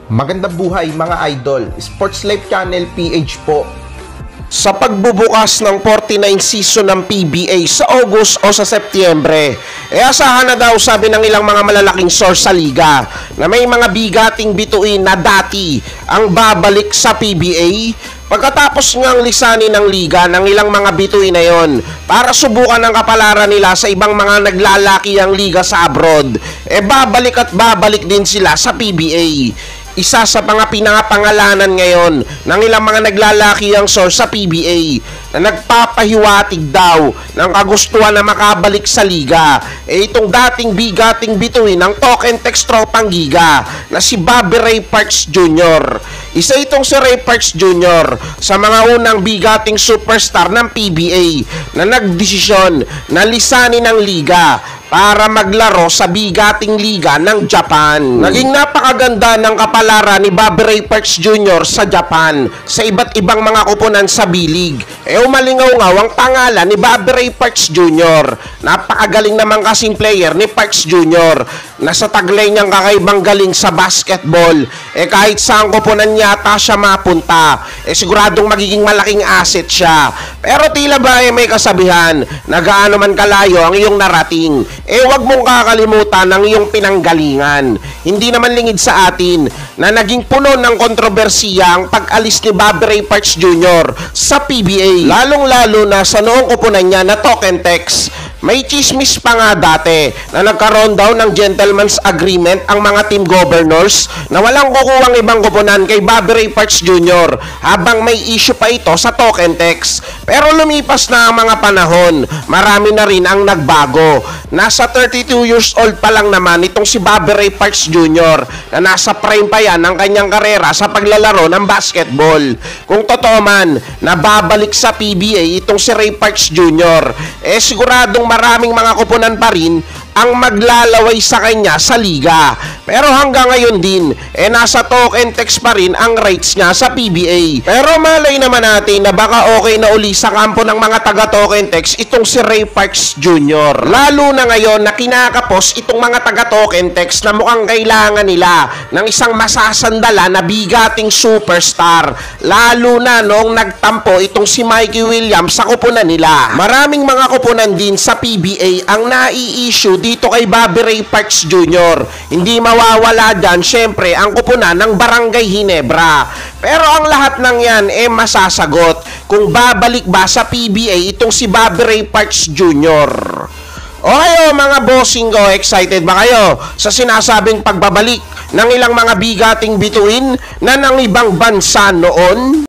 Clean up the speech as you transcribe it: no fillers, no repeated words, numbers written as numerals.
Magandang buhay mga idol, Sports Life Channel PH po. Sa pagbubukas ng 49 season ng PBA sa August o sa Setyembre, asahan na daw, sabi ng ilang mga malalaking source sa liga, na may mga bigating bituin na dati ang babalik sa PBA pagkatapos ngang lisanin ng liga ng ilang mga bituin na yon para subukan ang kapalaran nila sa ibang mga naglalaki ang liga sa abroad. Babalik at babalik din sila sa PBA. Isa sa mga pinangapangalanan ngayon ng ilang mga naglalaki ang source sa PBA na nagpapahiwatig daw ng kagustuhan na makabalik sa liga. Itong dating bigating bituin ng Token Text Tropang Giga na si Bobby Ray Parks Jr. Isa itong si Ray Parks Jr. sa mga unang bigating superstar ng PBA na nagdesisyon na lisanin ng liga para maglaro sa bigating liga ng Japan. Naging napakaganda ng kapalaran ni Bobby Ray Parks Jr. sa Japan sa iba't ibang mga kupunan sa B-League. Umalingaw-ngaw ang pangalan ni Bobby Ray Parks Jr. Napakagaling naman kasing player ni Parks Jr. Nasa taglay niyang kakaibang galing sa basketball. Kahit saan kupunan yata siya mapunta, siguradong magiging malaking asset siya. Pero tila ba may kasabihan na gaano man kalayo ang iyong narating, wag mong kakalimutan ang iyong pinanggalingan. Hindi naman lingid sa atin na naging puno ng kontrobersiya ang pag-alis ni Bobby Ray Parks Jr. sa PBA, lalong-lalo na sa noong kupunan niya na Token Text. May chismis pa nga dati na nagkaroon daw ng gentleman's agreement ang mga team governors na walang kukuhang ibang kupunan kay Bobby Ray Parks Jr. habang may issue pa ito sa Token Text. Pero lumipas na ang mga panahon, marami na rin ang nagbago. Nasa 32 years old pa lang naman itong si Bobby Ray Parks Jr. na nasa prime pa yan ng kanyang karera sa paglalaro ng basketball. Kung totoo man na babalik sa PBA itong si Ray Parks Jr., siguradong maraming mga kupunan pa rin ang maglalaway sa kanya sa liga. Pero hanggang ngayon din, nasa Token Text pa rin ang rights niya sa PBA. Pero malay naman natin na baka okay na uli sa kampo ng mga taga Token Text itong si Ray Parks Jr. Lalo na ngayon na kinakapos itong mga taga Token Text na mukhang kailangan nila ng isang masasandala na bigating superstar. Lalo na noong nagtampo itong si Mikey Williams sa kupunan nila. Maraming mga kupunan din sa PBA ang nai-issue dito kay Bobby Ray Parks Jr. Hindi mawawala dyan, syempre, ang kupunan ng Barangay Ginebra. Pero ang lahat ng yan, masasagot kung babalik ba sa PBA itong si Bobby Ray Parks Jr. O kayo mga bossing ko, excited ba kayo sa sinasabing pagbabalik ng ilang mga bigating bituin na ng ibang bansa noon?